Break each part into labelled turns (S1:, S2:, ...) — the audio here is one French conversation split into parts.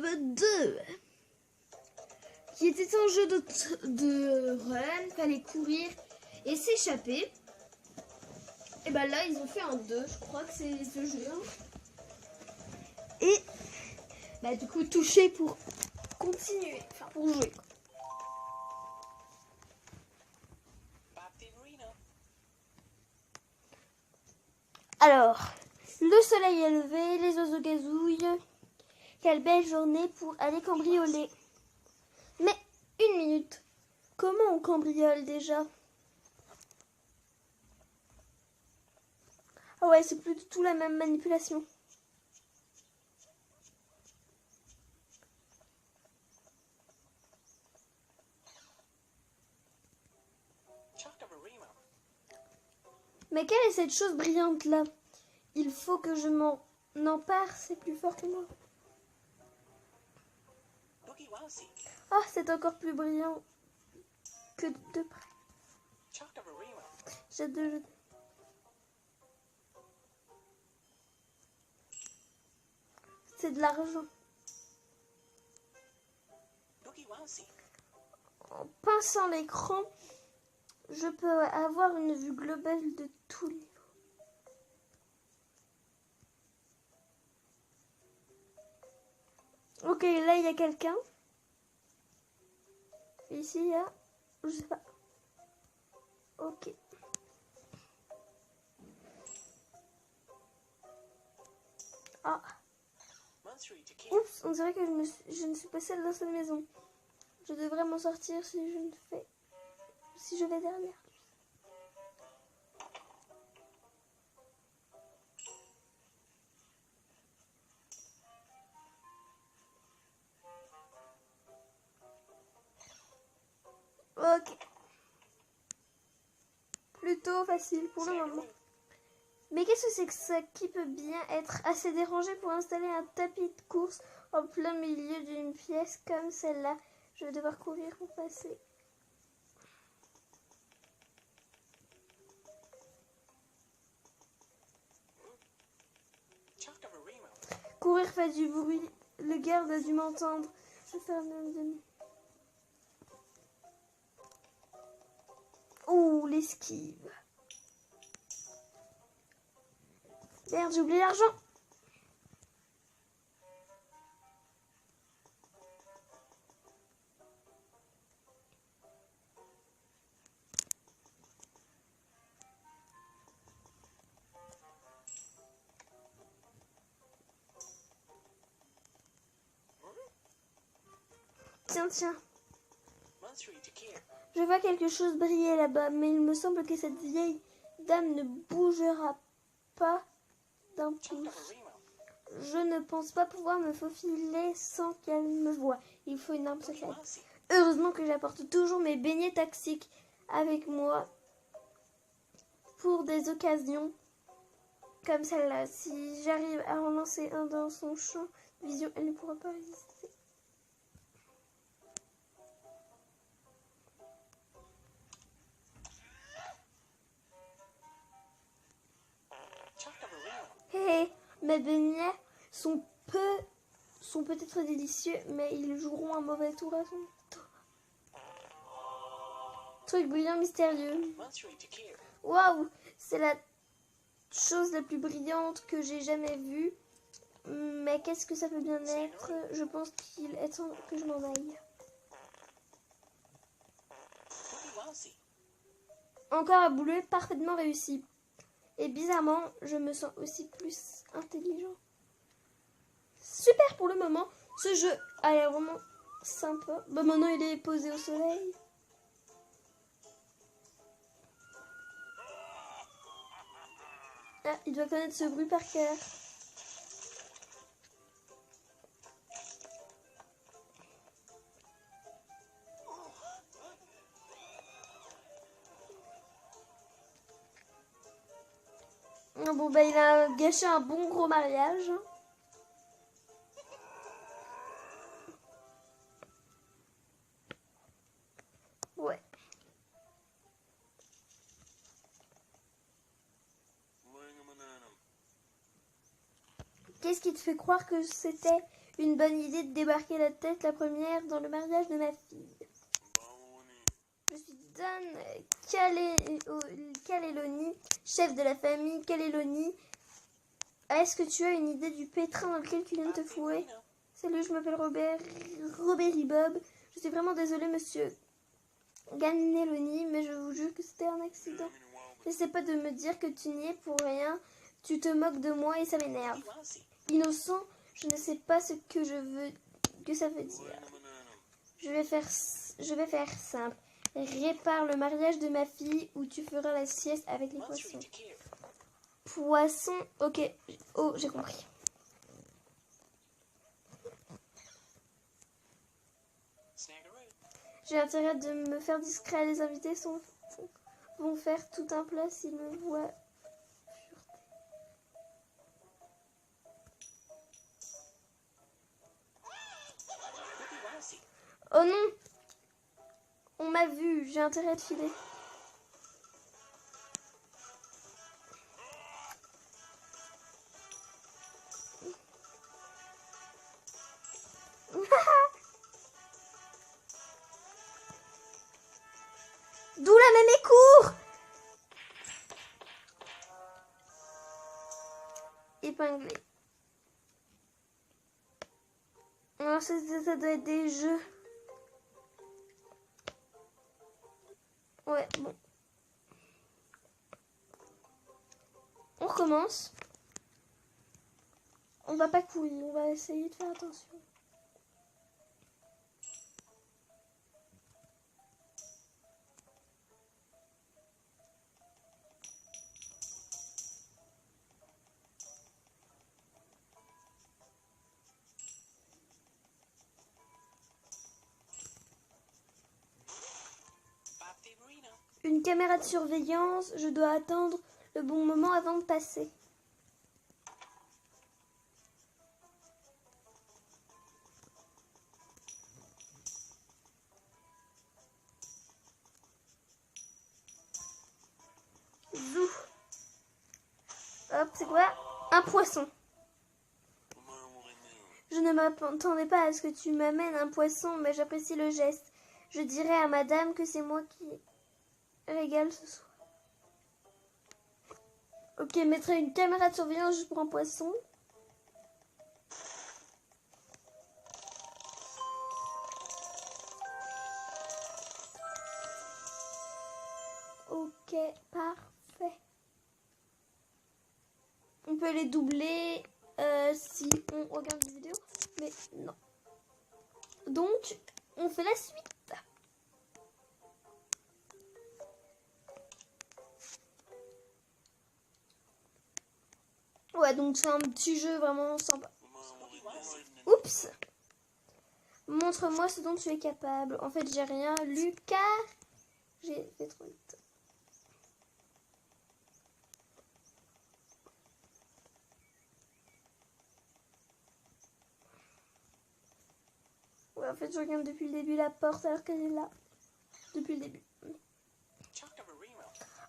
S1: Club 2, qui était un jeu de run, fallait courir et s'échapper. Et ben là, ils ont fait un 2, je crois que c'est ce jeu. Et bah, du coup, toucher pour continuer, enfin pour jouer. Alors, le soleil est levé, les oiseaux gazouillent. Quelle belle journée pour aller cambrioler. Mais, une minute, comment on cambriole déjà? Ah ouais, c'est plus du tout la même manipulation. Mais quelle est cette chose brillante là? Il faut que je m'en empare, c'est plus fort que moi. Ah, c'est encore plus brillant que de près. J'ai deux jeux. C'est de l'argent. En pinçant l'écran, je peux avoir une vue globale de tous les niveaux. Ok, là il y a quelqu'un. Ici il y a... Je sais pas. Ok. Ah. Oups, on dirait que je ne suis pas seule dans cette maison. Je devrais m'en sortir si je vais derrière. Ok. Plutôt facile pour le moment. Mais qu'est-ce que c'est que ça qui peut bien être assez dérangé pour installer un tapis de course en plein milieu d'une pièce comme celle-là? Je vais devoir courir pour passer. Courir fait du bruit. Le garde a dû m'entendre. Je vais faire un demi. Ouh, l'esquive. Merde, j'ai oublié l'argent. Tiens, tiens. Je vois quelque chose briller là-bas, mais il me semble que cette vieille dame ne bougera pas d'un pouce. Je ne pense pas pouvoir me faufiler sans qu'elle me voie. Il faut une arme secrète. Heureusement que j'apporte toujours mes beignets toxiques avec moi pour des occasions comme celle-là. Si j'arrive à en lancer un dans son champ de vision, elle ne pourra pas résister. Hé, mes beignets sont peut-être délicieux, mais ils joueront un mauvais tour à son tour. Truc brillant mystérieux. Waouh, c'est la chose la plus brillante que j'ai jamais vue. Mais qu'est-ce que ça peut bien être? Je pense qu'il est temps que je m'en aille. Encore un boulot parfaitement réussi. Et bizarrement, je me sens aussi plus intelligent. Super pour le moment. Ce jeu a l'air vraiment sympa. Bah maintenant il est posé au soleil. Ah, il doit connaître ce bruit par cœur. Bon bah il a gâché un bon gros mariage. Ouais. Qu'est-ce qui te fait croire que c'était une bonne idée de débarquer la tête la première dans le mariage de ma fille. Je suis Don Caleloni, chef de la famille Caleloni. Est-ce que tu as une idée du pétrin dans lequel tu viens de te fourrer? Salut, je m'appelle Robert Bob. Je suis vraiment désolée, monsieur Ganeloni, mais je vous jure que c'était un accident. N'essaie pas de me dire que tu n'y es pour rien. Tu te moques de moi et ça m'énerve. Innocent, je ne sais pas ce que ça veut dire. Je vais faire simple. Répare le mariage de ma fille ou tu feras la sieste avec les poissons. Poisson, ok. Oh, j'ai compris. J'ai intérêt de me faire discret. Les invités vont faire tout un plat s'ils me voient fureter. Oh non! On m'a vu, j'ai intérêt de filer. D'où la même court. Épinglé. Alors ça doit être des jeux. Ouais, bon. On recommence. On va pas courir, on va essayer de faire attention. Une caméra de surveillance, je dois attendre le bon moment avant de passer. Zou. Hop, c'est quoi? Un poisson. Je ne m'attendais pas à ce que tu m'amènes un poisson, mais j'apprécie le geste. Je dirai à madame que c'est moi qui régale ce soir. Ok, mettrai une caméra de surveillance juste pour un poisson. Ok, parfait. On peut les doubler si on regarde des vidéos, mais non. Donc, on fait la suite. Ouais, donc c'est un petit jeu vraiment sympa. Oups. Montre-moi ce dont tu es capable. En fait, j'ai rien lu car j'ai fait trop vite. Ouais, en fait, je regarde depuis le début la porte alors qu'elle est là. Depuis le début.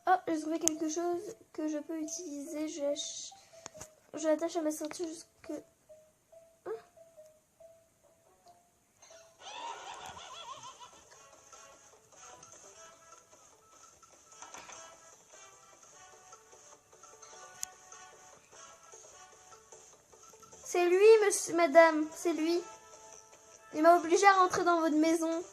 S1: Oh, j'ai trouvé quelque chose que je peux utiliser. Je l'attache à ma ceinture jusque... Hein? C'est lui, monsieur, madame, c'est lui. Il m'a obligé à rentrer dans votre maison.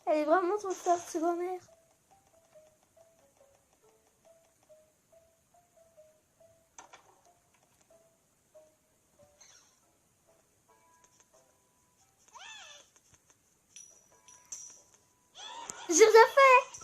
S1: Elle est vraiment trop forte, ce grand-mère. J'ai rien fait.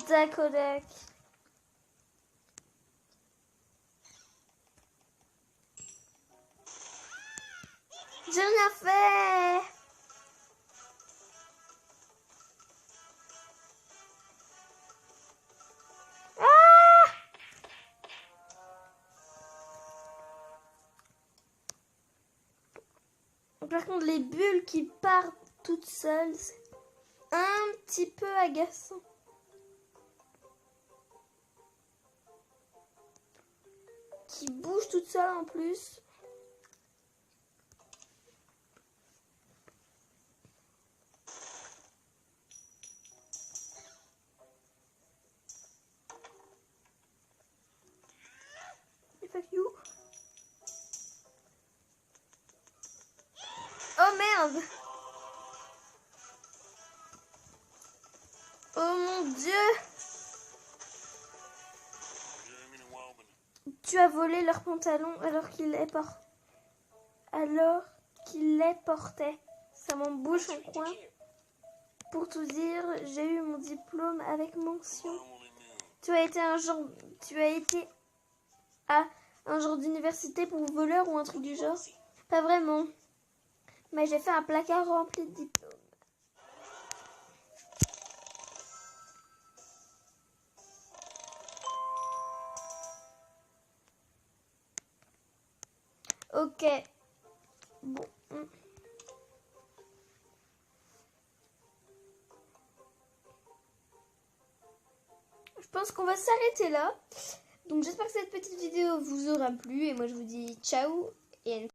S1: Dakodak. J'ai rien fait. Par contre, les bulles qui partent toutes seules, c'est un petit peu agaçant. Qui bougent toutes seules en plus. Fuck you. Oh merde! Oh mon Dieu! Tu as volé leurs pantalons alors qu'ils les portaient. Ça m'embouche en coin. Pour tout dire, j'ai eu mon diplôme avec mention. Tu as été à un genre d'université pour voleur ou un truc du genre? Pas vraiment. Mais j'ai fait un placard rempli de diplômes. Ok. Bon. Je pense qu'on va s'arrêter là. Donc j'espère que cette petite vidéo vous aura plu. Et moi je vous dis ciao et à une